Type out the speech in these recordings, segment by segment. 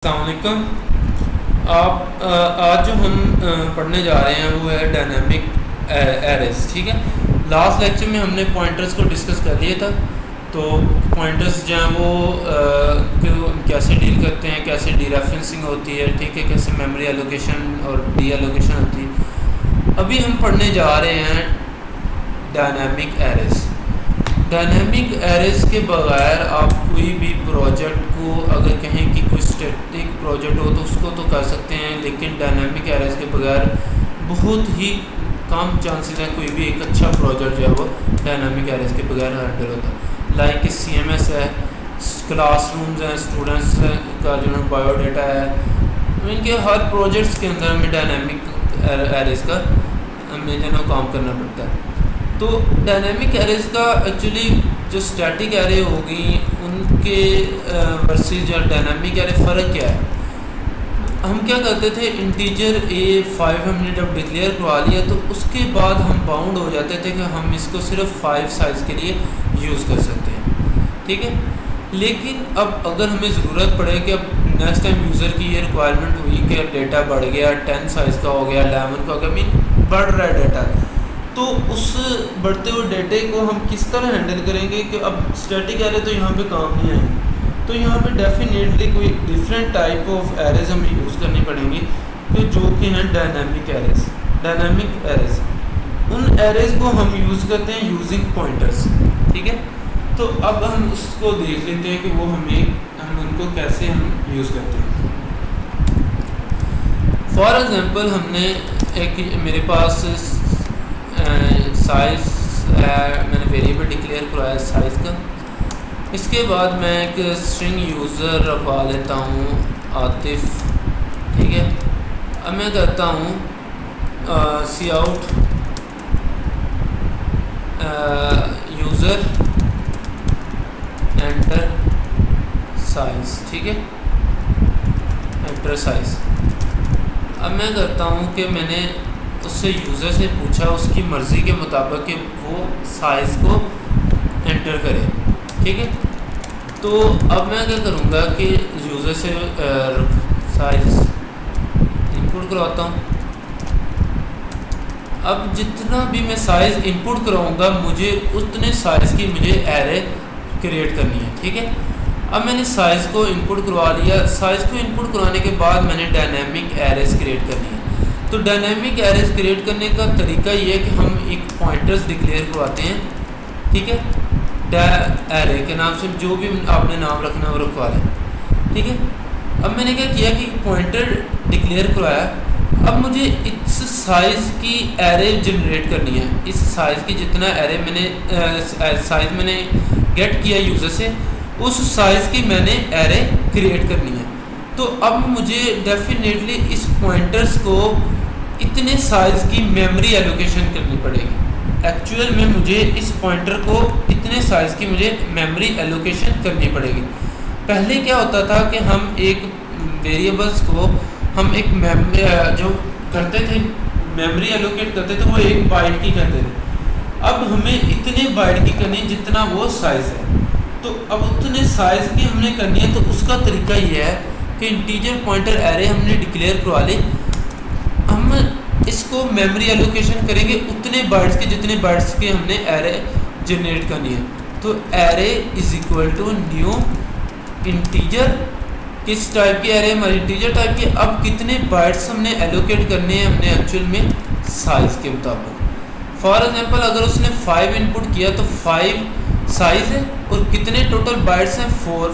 अस्सलामुअलैकुम। आप आज जो हम पढ़ने जा रहे हैं वो है डायनामिक एरेस। ठीक है, लास्ट लेक्चर में हमने पॉइंटर्स को डिस्कस कर लिया था। तो पॉइंटर्स जो हैं वो कैसे डील करते हैं, कैसे डीरेफरेंसिंग होती है, ठीक है, कैसे मेमोरी एलोकेशन और डी एलोकेशन होती है। अभी हम पढ़ने जा रहे हैं डायनामिक एरेस। डायनामिक एरेस के बगैर आप कोई भी प्रोजेक्ट को अगर कहें कि कोई स्टैटिक प्रोजेक्ट हो तो उसको तो कर सकते हैं, लेकिन डायनामिक एरेस के बगैर बहुत ही कम चांसेस हैं कोई भी एक अच्छा प्रोजेक्ट जो है वो डायनामिक एरेस के बगैर हैंडल होता है। लाइक CMS है, क्लासरूम्स हैं, स्टूडेंट्स का जो है बायोडाटा है, इनके हर प्रोजेक्ट्स के अंदर हमें डायनामिक एरेस का हमें जो है काम करना पड़ता है। तो डायनामिक एरेस का एक्चुअली जो स्टैटिक एरे होगी उनके वर्सेस जो डायनामिक एरे फ़र्क क्या है। हम क्या करते थे, इंटीजर A5 हमने जब डिक्लेयर करवा लिया तो उसके बाद हम बाउंड हो जाते थे कि हम इसको सिर्फ 5 साइज़ के लिए यूज़ कर सकते हैं, ठीक है। लेकिन अब अगर हमें ज़रूरत पड़े कि अब नेक्स्ट टाइम यूज़र की ये रिक्वायरमेंट हुई कि डेटा बढ़ गया, 10 साइज़ का हो गया, 11 का हो गया, मीन बढ़ रहा है डाटा, तो उस बढ़ते हुए डेटे को हम किस तरह हैंडल करेंगे कि अब स्टैटिक एरे तो यहाँ पे काम नहीं आएंगे। तो यहाँ पे डेफिनेटली कोई डिफरेंट टाइप ऑफ एरेज हमें यूज़ करनी पड़ेंगी कि जो कि हैं डायनामिक एरेज। डायनामिक एरेज, उन एरेज को हम यूज़ करते हैं यूजिंग पॉइंटर्स, ठीक है। तो अब हम उसको देख लेते हैं कि वो हम उनको कैसे हम यूज़ करते हैं। फॉर एग्ज़ाम्पल हमने एक मेरे पास साइज़ मैंने वेरिएबल डिक्लेयर करवाया साइज़ का। इसके बाद मैं एक स्ट्रिंग यूज़र रखवा लेता हूँ आतिफ, ठीक है। अब मैं करता हूँ काउट यूज़र एंटर साइज़, ठीक है, एंटर साइज़। अब मैं करता हूँ कि मैंने उससे यूज़र से पूछा उसकी मर्ज़ी के मुताबिक कि वो साइज़ को एंटर करे, ठीक है। तो अब मैं क्या करूँगा कि यूज़र से साइज़ इनपुट करवाता हूँ। अब जितना भी मैं साइज़ इनपुट कराऊँगा मुझे उतने साइज़ की मुझे एरे क्रिएट करनी है, ठीक है। अब मैंने साइज़ को इनपुट करवा लिया। साइज़ को इनपुट करवाने के बाद मैंने डायनामिक एरेस क्रिएट करनी है। तो डायनामिक एरेस क्रिएट करने का तरीका ये है कि हम एक पॉइंटर्स डिक्लेयर करवाते हैं, ठीक है। एरे के नाम से जो भी आपने नाम रखना है वो रखवा लें, ठीक है। अब मैंने क्या किया कि पॉइंटर डिक्लेयर करवाया। अब मुझे इस साइज़ की एरे जनरेट करनी है। इस साइज़ की जितना एरे मैंने साइज़ मैंने गेट किया यूज़र से, उस साइज़ की मैंने एरे क्रिएट करनी है। तो अब मुझे डेफिनेटली इस पॉइंटर्स को इतने साइज़ की मेमोरी एलोकेशन करनी पड़ेगी। एक्चुअल में मुझे इस पॉइंटर को इतने साइज़ की मुझे मेमोरी एलोकेशन करनी पड़ेगी। पहले क्या होता था कि हम एक वेरिएबल्स को हम एक जो करते थे मेमोरी एलोकेट करते थे वो 1 बाइट की करते थे। अब हमें इतने बाइट की करनी जितना वो साइज़ है। तो अब उतने साइज़ की हमने करनी है। तो उसका तरीका ये है कि इंटीजर पॉइंटर एरे हमने डिक्लेयर करवा ली। हम इसको मेमोरी एलोकेशन करेंगे उतने बाइट्स के जितने बाइट्स के हमने एरे जनरेट करनी है। तो array is equal to new integer. किस टाइप की एरे? हमारी इंटीजर टाइप की। अब कितने बाइट्स हमने एलोकेट करने हैं हमने एक्चुअल में साइज़ के मुताबिक। फॉर एग्जांपल अगर उसने 5 इनपुट किया तो 5 साइज़ है और कितने टोटल बाइट्स हैं 4।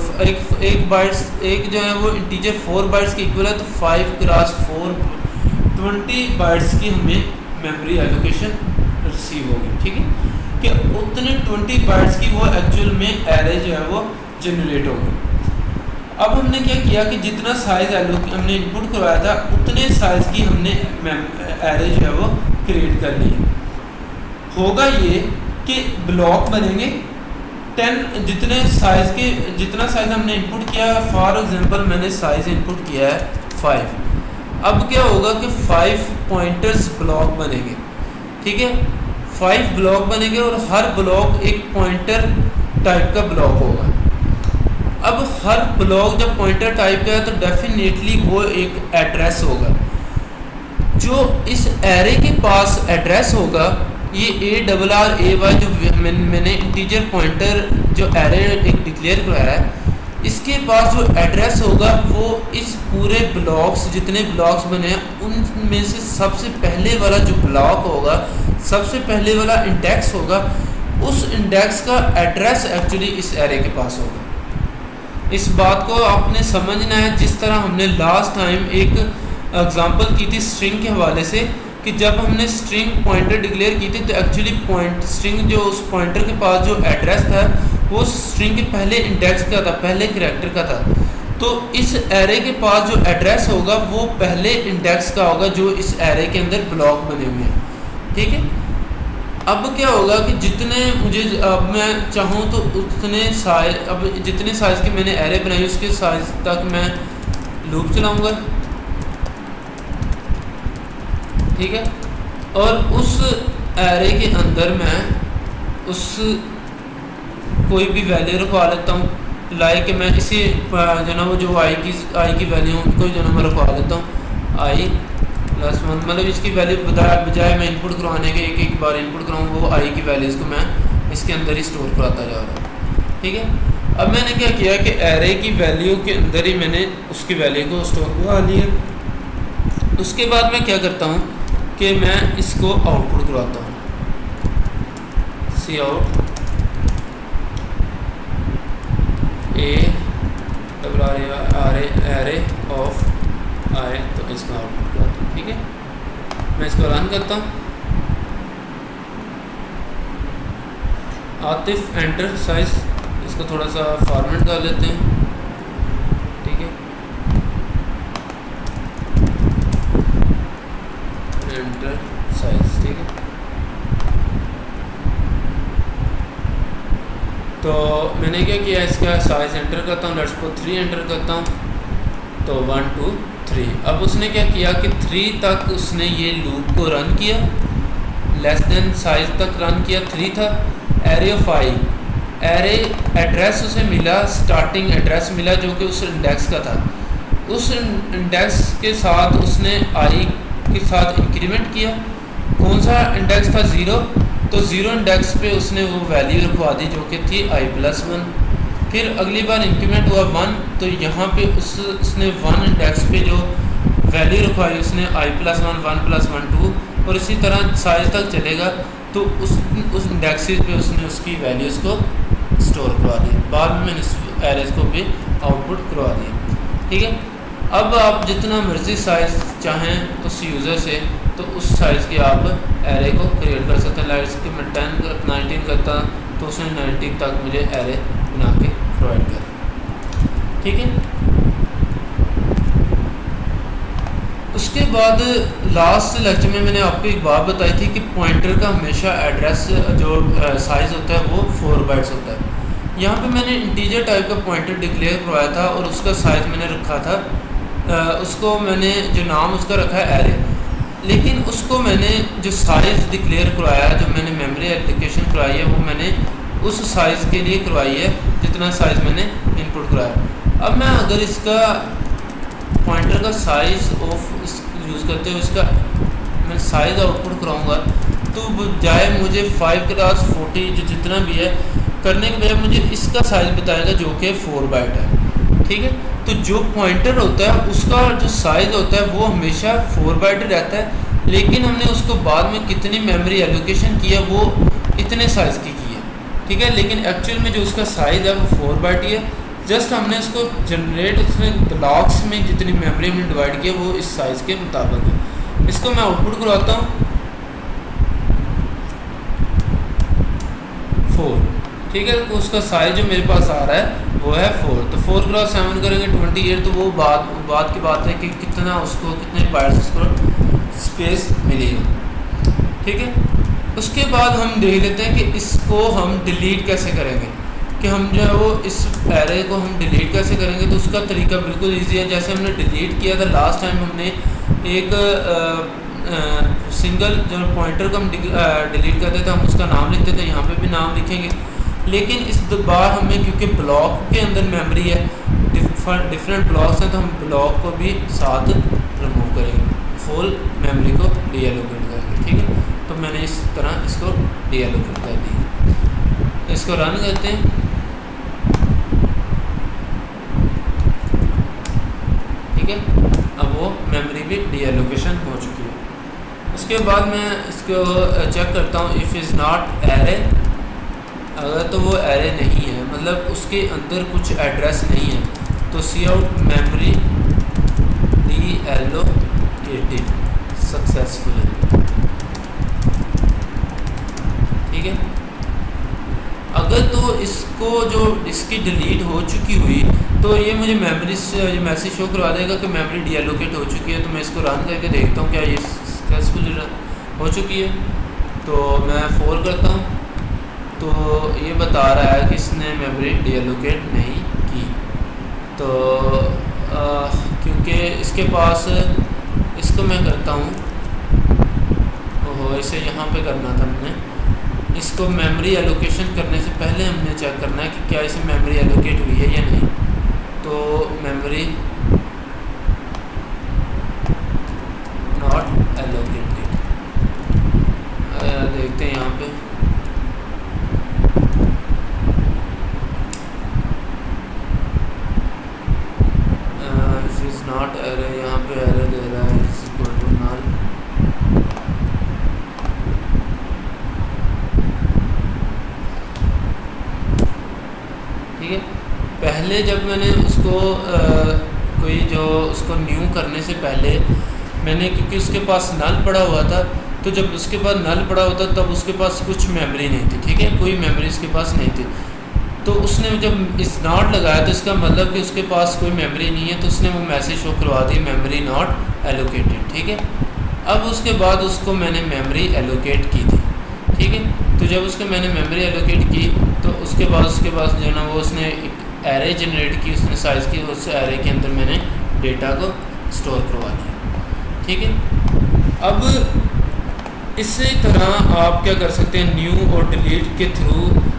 एक बाइट्स एक जो है वो इंटीजर 4 बाइट्स के इक्वल है। तो 5 क्रॉस 4 20 बाइट्स की हमें मेमोरी एलोकेशन रिसीव होगी, ठीक है। कि उतने 20 बाइट्स की वो एक्चुअल में एरे जो है वो जनरेट होगी। अब हमने क्या किया कि जितना साइज़ हमने इनपुट करवाया था उतने साइज़ की हमने एरे जो है वो क्रिएट कर ली है। होगा ये कि ब्लॉक बनेंगे 10 जितना साइज़ हमने इनपुट किया है। फॉर एग्जांपल मैंने साइज़ इनपुट किया है 5। अब क्या होगा कि 5 पॉइंटर्स ब्लॉक बनेंगे, ठीक है। 5 ब्लॉक बनेंगे और हर ब्लॉक एक पॉइंटर टाइप का ब्लॉक होगा। अब हर ब्लॉक जब पॉइंटर टाइप का है तो डेफिनेटली वो एक एड्रेस होगा। जो इस एरे के पास एड्रेस होगा, ये ARRAY जो मैंने इंटीजर पॉइंटर जो एरे एक डिक्लेयर कराया है, इसके पास जो एड्रेस होगा वो इस पूरे ब्लॉक्स जितने ब्लॉक्स बने हैं उनमें से सबसे पहले वाला जो ब्लॉक होगा, सबसे पहले वाला इंडेक्स होगा, उस इंडेक्स का एड्रेस एक्चुअली इस एरे के पास होगा। इस बात को आपने समझना है, जिस तरह हमने लास्ट टाइम एक एग्जांपल की थी स्ट्रिंग के हवाले से, कि जब हमने स्ट्रिंग पॉइंटर डिक्लेयर की थी तो एक्चुअली स्ट्रिंग जो उस पॉइंटर के पास जो एड्रेस था वो स्ट्रिंग के पहले इंडेक्स का था, पहले करैक्टर का था। तो इस एरे के पास जो एड्रेस होगा वो पहले इंडेक्स का होगा जो इस एरे के अंदर ब्लॉक बने हुए हैं। ठीक है, अब क्या होगा कि जितने मुझे अब मैं चाहूँ तो उतने साइज, अब जितने साइज़ की मैंने एरे बनाई उसके साइज तक मैं लूप चलाऊँगा। ठीक है, और उस एरे के अंदर मैं उस कोई भी वैल्यू रखवा लेता हूँ, लाइक मैं इसी जो ना वो जो आई की वैल्यू उनको जो ना मैं रखवा लेता हूँ i+1, मतलब इसकी वैल्यू बजाय मैं इनपुट करवाने के एक बार इनपुट कराऊँ, वो आई की वैल्यूज़ को मैं इसके अंदर ही स्टोर कराता जा रहा हूँ। ठीक है, अब मैंने क्या किया कि एरे की वैल्यू के अंदर ही मैंने उसकी वैल्यू को स्टोर करवा लिया। उसके बाद मैं क्या करता हूँ कि मैं इसको आउटपुट करवाता हूँ, cout array of i, तो इसका आउटपुट करवाता हूँ। ठीक है, मैं इसको रन करता हूँ। आतिफ एंटर साइज, इसको थोड़ा सा फॉर्मेट कर लेते हैं। ठीक है, एंटर साइज। ठीक है, तो मैंने क्या किया, इसका साइज एंटर करता हूँ, लेट्स को 3 एंटर करता हूँ, तो 1 2 3। अब उसने क्या किया कि 3 तक उसने ये लूप को रन किया, लेस देन साइज तक रन किया, 3 था। Array of I, array address उसे मिला, स्टार्टिंग एड्रेस मिला जो कि उस इंडेक्स का था। उस इंडेक्स के साथ उसने आई के साथ इंक्रीमेंट किया। कौन सा इंडेक्स था? 0, तो 0 इंडेक्स पे उसने वो वैल्यू रखवा दी जो कि थी i+1। फिर अगली बार इंक्रीमेंट हुआ 1, तो यहाँ पे उसने 1 इंडेक्स पे जो वैल्यू रखवाई उसने i+1 1+1 2, और इसी तरह साइज तक चलेगा। तो उस इंडेक्सेस पे उसने उसकी वैल्यूज़ को स्टोर करवा दी। बाद में मैंने इस एरेज को भी आउटपुट करवा दिया। ठीक है, अब आप जितना मर्ज़ी साइज़ चाहें उस यूज़र से, तो उस साइज़ के आप एरे को क्रिएट कर सकते हैं। लाइक कि मैं 19 करता तो उसने 19 तक मुझे एरे बना के प्रोवाइड कर। ठीक है, उसके बाद लास्ट लेक्चर में मैंने आपको एक बात बताई थी कि पॉइंटर का हमेशा एड्रेस जो साइज़ होता है वो 4 बाइट्स होता है। यहाँ पे मैंने इंटीजर टाइप का पॉइंटर डिक्लेयर करवाया था और उसका साइज़ मैंने रखा था, उसको मैंने जो नाम उसका रखा है एरे, लेकिन उसको मैंने जो साइज़ डिक्लेयर करवाया, जो मैंने मेमोरी एलोकेशन करवाई है, वो मैंने उस साइज़ के लिए करवाई है जितना साइज़ मैंने इनपुट कराया। अब मैं अगर इसका पॉइंटर का साइज़ ऑफ यूज़ करते हुए इसका मैं साइज़ आउटपुट कराऊंगा, तो बजाय मुझे 5x40 जो जितना भी है करने के बजाय मुझे इसका साइज़ बताएगा जो कि 4 बाइट है। ठीक है, तो जो पॉइंटर होता है उसका जो साइज़ होता है वो हमेशा 4 बाइट रहता है, लेकिन हमने उसको बाद में कितनी मेमोरी एलोकेशन की है वो इतने साइज़ की है। ठीक है, लेकिन एक्चुअल में जो उसका साइज़ है वो 4 बाइट ही है। जस्ट हमने इसको जनरेट उसमें ब्लॉक्स में जितनी मेमोरी हमने डिवाइड किया वो इस साइज़ के मुताबिक है। इसको मैं आउटपुट करवाता हूँ 4। ठीक है, तो उसका साइज़ जो मेरे पास आ रहा है वो है 4। तो 4x7 करेंगे 28, तो वो बात की बात है कि कितना उसको कितने बाइट्स उसको स्पेस मिलेगी। ठीक है, उसके बाद हम देख लेते हैं कि इसको हम डिलीट कैसे करेंगे, कि हम जो है वो इस एरे को हम डिलीट कैसे करेंगे। तो उसका तरीका बिल्कुल ईजी है। जैसे हमने डिलीट किया था लास्ट टाइम, हमने एक सिंगल जो पॉइंटर को हम डिलीट करते थे, हम उसका नाम लिखते थे, यहाँ पे भी नाम लिखेंगे। लेकिन इस बार हमें क्योंकि ब्लॉक के अंदर मेमोरी है, डिफरेंट ब्लॉक्स हैं, तो हम ब्लॉक को भी साथ रिमूव करेंगे, होल मेमोरी को डीएलोकेट करेंगे। ठीक है, तो मैंने इस तरह इसको डीएलोकेट कर दिया। इसको रन करते हैं। ठीक है, अब वो मेमोरी भी डीएलोकेशन हो चुकी है। उसके बाद मैं इसको चेक करता हूँ, इफ़ इज़ नॉट एरे, अगर तो वो एरे नहीं है, मतलब उसके अंदर कुछ एड्रेस नहीं है, तो सी आउट मेमोरी डीएलोकेटेड सक्सेसफुली। ठीक है, अगर तो इसको जो इसकी डिलीट हो चुकी हुई, तो ये मुझे मेमोरी से ये मैसेज शो करवा देगा कि मेमोरी डीएलोकेट हो चुकी है। तो मैं इसको रन करके देखता हूँ क्या ये सक्सेसफुली हो चुकी है। तो मैं 4 करता हूँ, तो ये बता रहा है कि इसने मेमोरी डीएलोकेट नहीं की। तो क्योंकि इसके पास, इसको मैं करता हूँ, ओहो इसे यहाँ पे करना था हमने, इसको मेमोरी एलोकेशन करने से पहले हमने चेक करना है कि क्या इसे मेमोरी एलोकेट हुई है या नहीं। तो मेमोरी नॉट एलोकेटेड, देखते हैं यहाँ पे। इफ इज नॉट एरर, यहाँ पे एरर दे रहा है, इज इक्वल टू नल। ठीक है, पहले जब मैंने उसको कोई जो उसको न्यू करने से पहले मैंने, क्योंकि उसके पास नल पड़ा हुआ था, तो जब उसके पास नल पड़ा हुआ था तब उसके पास कुछ मेमोरी नहीं थी। ठीक है, कोई मेमोरी उसके पास नहीं थी। तो उसने जब इस नॉट लगाया तो इसका मतलब कि उसके पास कोई मेमोरी नहीं है, तो उसने वो मैसेज शो करवा दी, मेमोरी नॉट एलोकेटेड। ठीक है, अब उसके बाद उसको मैंने मेमोरी एलोकेट की थी। ठीक है, तो जब उसको मैंने मेमोरी एलोकेट की, तो उसके बाद जो है ना वो उसने एक एरे जनरेट की, उसने साइज़ की, उस एरे के अंदर मैंने डेटा को स्टोर करवा दिया। ठीक है, अब इसी तरह आप क्या कर सकते हैं, न्यू और डिलीट के थ्रू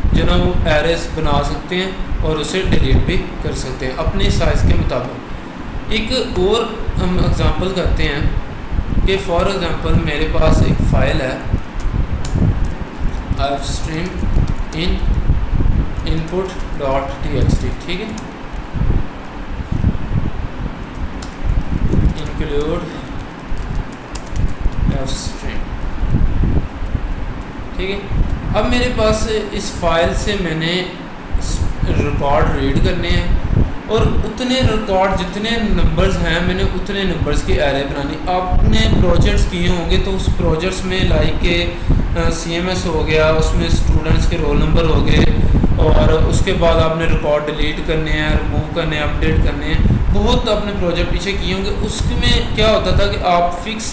जो ना वो एरेस बना सकते हैं और उसे डिलीट भी कर सकते हैं अपने साइज़ के मुताबिक। एक और हम एग्ज़ाम्पल करते हैं कि फॉर एग्ज़ाम्पल मेरे पास एक फ़ाइल है stream in input.txt। ठीक है, include fstream। ठीक है, अब मेरे पास इस फाइल से मैंने रिकॉर्ड रीड करने हैं और उतने रिकॉर्ड जितने नंबर्स हैं मैंने उतने नंबर्स की एरे बनानी। आपने प्रोजेक्ट्स किए होंगे तो उस प्रोजेक्ट्स में लाइक के CMS हो गया, उसमें स्टूडेंट्स के रोल नंबर हो गए, और उसके बाद आपने रिकॉर्ड डिलीट करने हैं, रिमूव करने हैं, अपडेट करने हैं, बहुत आपने प्रोजेक्ट पीछे किए होंगे। उसमें क्या होता था कि आप फिक्स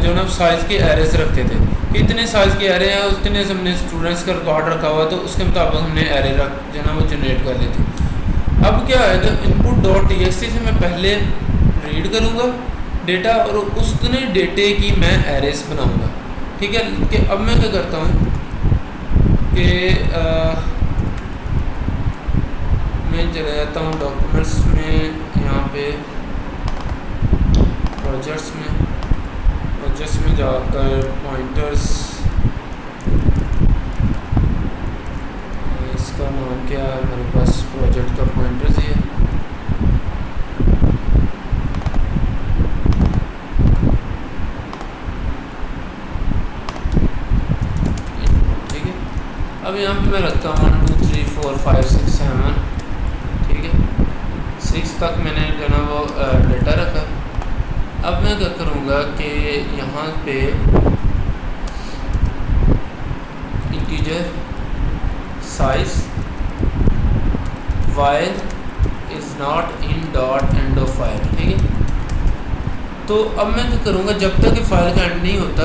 जो ना साइज़ के एरेस रखते थे कि इतने साइज़ के एरे हैं, उतने हमने स्टूडेंट्स का रिकॉर्ड रखा हुआ, तो उसके मुताबिक हमने एरे रख जो ना वो जनरेट कर लेते। अब क्या है कि input.txt से मैं पहले रीड करूँगा डेटा और उतने डेटे की मैं एरेस बनाऊँगा। ठीक है, कि अब मैं क्या करता हूँ कि मैं चला जाता हूँ डॉक्यूमेंट्स में, यहाँ पे प्रोजेक्ट्स में जाकर पॉइंटर्स, इसका नाम क्या है, मेरे पास प्रोजेक्ट का पॉइंटर्स ही है। ठीक है, अब यहाँ पे मैं रखता हूँ 1 2 3 4 5 6 7। ठीक है, 6 तक मैंने जो ना वो डेटा रखा। अब मैं क्या करूँगा कि यहाँ पे integer size while is not in dot end of file. ठीक है, तो अब मैं क्या करूँगा, जब तक कि फाइल का एंड नहीं होता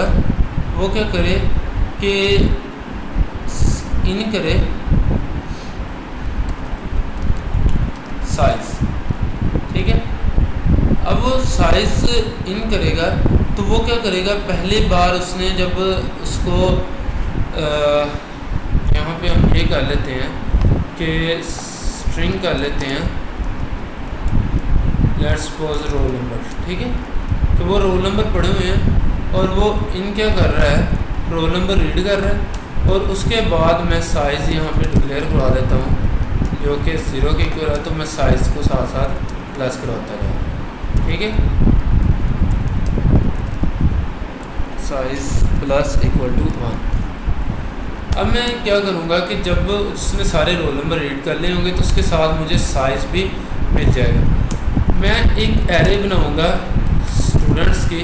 वो क्या करे कि इन करे साइज। ठीक है, अब वो साइज इन करेगा तो वो क्या करेगा, पहली बार उसने जब उसको यहाँ पे हम ये कर लेते हैं कि स्ट्रिंग कर लेते हैं लेट्स सपोज रोल नंबर, ठीक है। तो वो रोल नंबर पड़े हुए हैं और वो इन क्या कर रहा है, रोल नंबर रीड कर रहा है, और उसके बाद मैं साइज़ यहाँ पे डिक्लेयर करवा देता हूँ जो कि 0 के इक्वल है, तो मैं साइज़ को साथ साथ प्लस करवाता जाऊँ, ठीक है। Size plus equal to 1। अब मैं क्या करूँगा कि जब उसने सारे रोल नंबर रीड कर लिए होंगे तो उसके साथ मुझे साइज़ भी मिल जाएगा। मैं एक एरे बनाऊँगा स्टूडेंट्स की,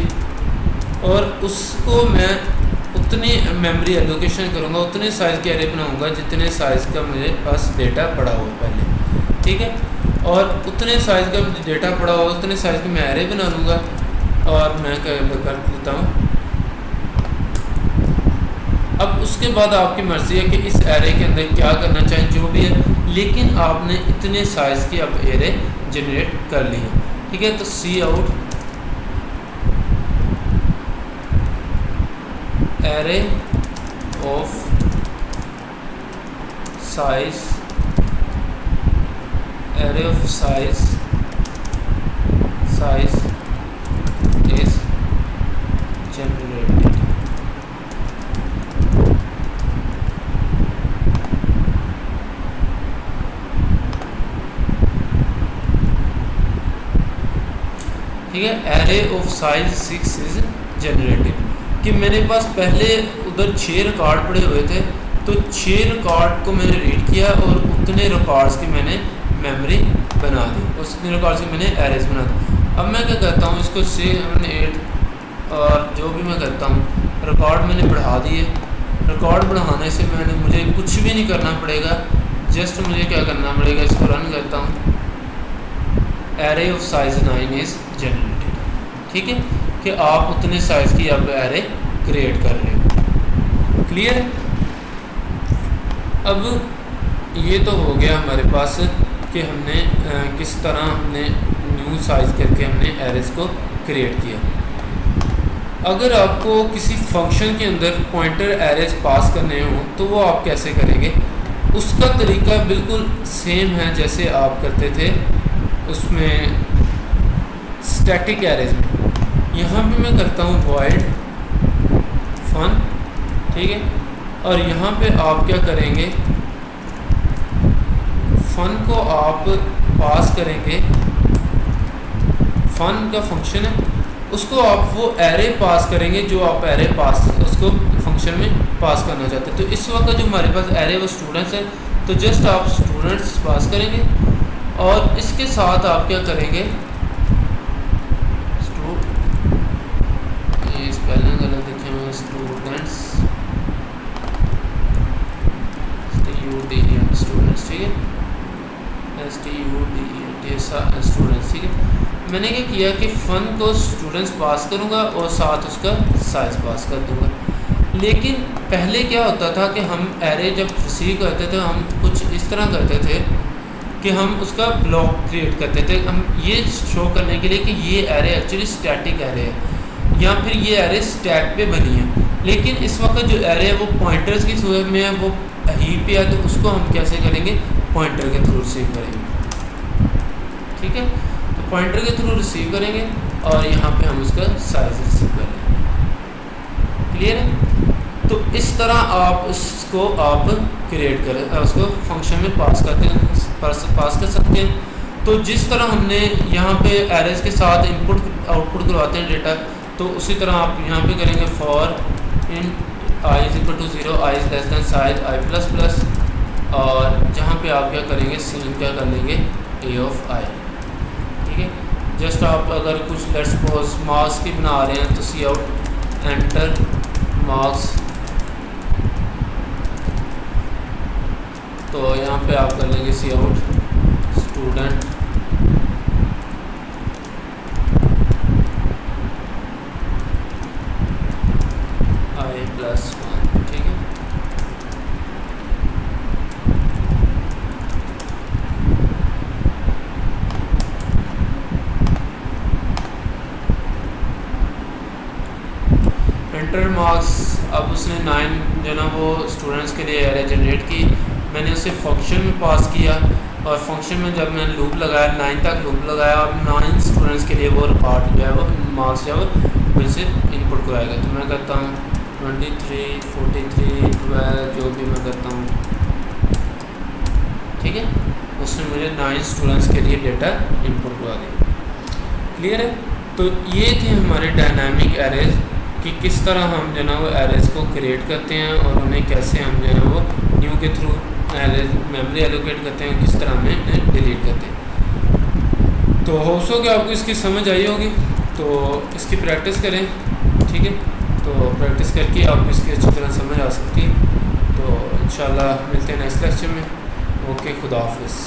और उसको मैं उतनी मेमोरी एलोकेशन करूँगा, उतने साइज़ के एरे बनाऊँगा जितने साइज़ का मेरे पास डेटा पड़ा हो पहले, ठीक है। और उतने साइज़ का डेटा पड़ा हो उतने साइज़ के मैं एरे बना लूँगा, और मैं कर देता हूँ। अब उसके बाद आपकी मर्ज़ी है कि इस एरे के अंदर क्या करना चाहें, जो भी है, लेकिन आपने इतने साइज़ की अब एरे जनरेट कर ली है, ठीक है। तो cout array of size, array of size is generated. ठीक है, array of size 6 is generated. कि मेरे पास पहले उधर 6 रिकॉर्ड पड़े हुए थे, तो 6 रिकॉर्ड को मैंने रीड किया और उतने रिकॉर्ड्स की मैंने मेमोरी बना दी, उतने रिकॉर्ड्स की मैंने एरेज बना दी। अब मैं क्या करता हूँ, इसको 7 और जो भी मैं करता हूँ, रिकॉर्ड मैंने बढ़ा दिए। रिकॉर्ड बढ़ाने से मुझे कुछ भी नहीं करना पड़ेगा, जस्ट मुझे क्या करना पड़ेगा, इसको रन करता हूँ, array of size 9 is generated, ठीक है। कि आप उतने साइज़ की अब एरे क्रिएट कर रहे हो, क्लियर है। अब ये तो हो गया हमारे पास कि हमने किस तरह हमने न्यू साइज़ करके हमने एरेज को क्रिएट किया। अगर आपको किसी फंक्शन के अंदर पॉइंटर एरेज पास करने हो तो वो आप कैसे करेंगे, उसका तरीका बिल्कुल सेम है जैसे आप करते थे उसमें स्टैटिक एरेज में। यहाँ पे मैं करता हूँ void fun, ठीक है। और यहाँ पे आप क्या करेंगे, फन को आप पास करेंगे, फन का फंक्शन है, उसको आप वो एरे पास करेंगे जो आप एरे पास उसको फंक्शन में पास करना चाहते हैं। तो इस वक्त जो हमारे पास एरे वो स्टूडेंट्स है, तो जस्ट आप स्टूडेंट्स पास करेंगे, और इसके साथ आप क्या करेंगे, स्पेलिंग गलत देखे हुए, स्टूडेंट्स स्टूडेंट्स, ठीक है, स्टूडेंट्स, ठीक है। मैंने क्या किया कि फ़न को स्टूडेंट्स पास करूँगा और साथ उसका साइज़ पास कर दूँगा। लेकिन पहले क्या होता था कि हम एरे जब रिसीव करते थे, हम कुछ इस तरह करते थे कि हम उसका ब्लॉक क्रिएट करते थे, हम ये शो करने के लिए कि ये एरे एक्चुअली स्टैटिक एरे है या फिर ये एरे स्टैक पे बनी है। लेकिन इस वक्त जो एरे है वो पॉइंटर्स की सूरत में है, वो हीप पे है, तो उसको हम कैसे करेंगे, पॉइंटर के थ्रू रिसीव करेंगे, ठीक है। तो पॉइंटर के थ्रू रिसीव करेंगे और यहाँ पे हम उसका साइज रिसीव करेंगे, क्लियर है। तो इस तरह आप उसको आप क्रिएट करें, उसको फंक्शन में पास कर सकते हैं। तो जिस तरह हमने यहाँ पे एरेज के साथ इनपुट आउटपुट करवाते हैं डेटा, तो उसी तरह आप यहाँ पे करेंगे for in I is equal to 0, I is less than size I plus plus, और जहाँ पे आप क्या करेंगे, सीन क्या कर लेंगे, ए ऑफ आई, ठीक है। जस्ट आप अगर कुछ लेट्स सपोज मार्क्स की बना रहे हैं तो सी आउट एंटर मार्क्स, तो यहाँ पे आप कर लेंगे सी आउट स्टूडेंट आई प्लस 1, ठीक है। एंटर मार्क्स, अब उसने 9 जो ना वो स्टूडेंट्स के लिए एरे जनरेट की। मैंने उसे फंक्शन में पास किया और फंक्शन में जब मैंने लूप लगाया 9 तक लूप लगाया, अब 9 स्टूडेंट्स के लिए वो रिकॉर्ड जो है वो मार्क्स जो है वो फिर से इनपुट कराएगा। तो मैं करता हूँ 23, 43, 12 जो भी मैं करता हूँ, ठीक है। उसने मुझे 9 स्टूडेंट्स के लिए डेटा इनपुट करवा दिया। क्लियर है। तो ये थे हमारे डायनामिक एरेज कि किस तरह हम जो ना वो एरेज को क्रिएट करते हैं और उन्हें कैसे हम जो है वो न्यू के थ्रू एरेज मेमोरी एलोकेट करते हैं, किस तरह हमें डिलीट करते हैं। तो होप्स हो कि आपको इसकी समझ आई होगी, तो इसकी प्रैक्टिस करें, ठीक है। तो प्रैक्टिस करके आपको इसकी अच्छी तरह समझ आ सकती है। तो इंशाल्लाह मिलते हैं नेक्स्ट लेक्चर में। ओके, खुदा हाफिज़।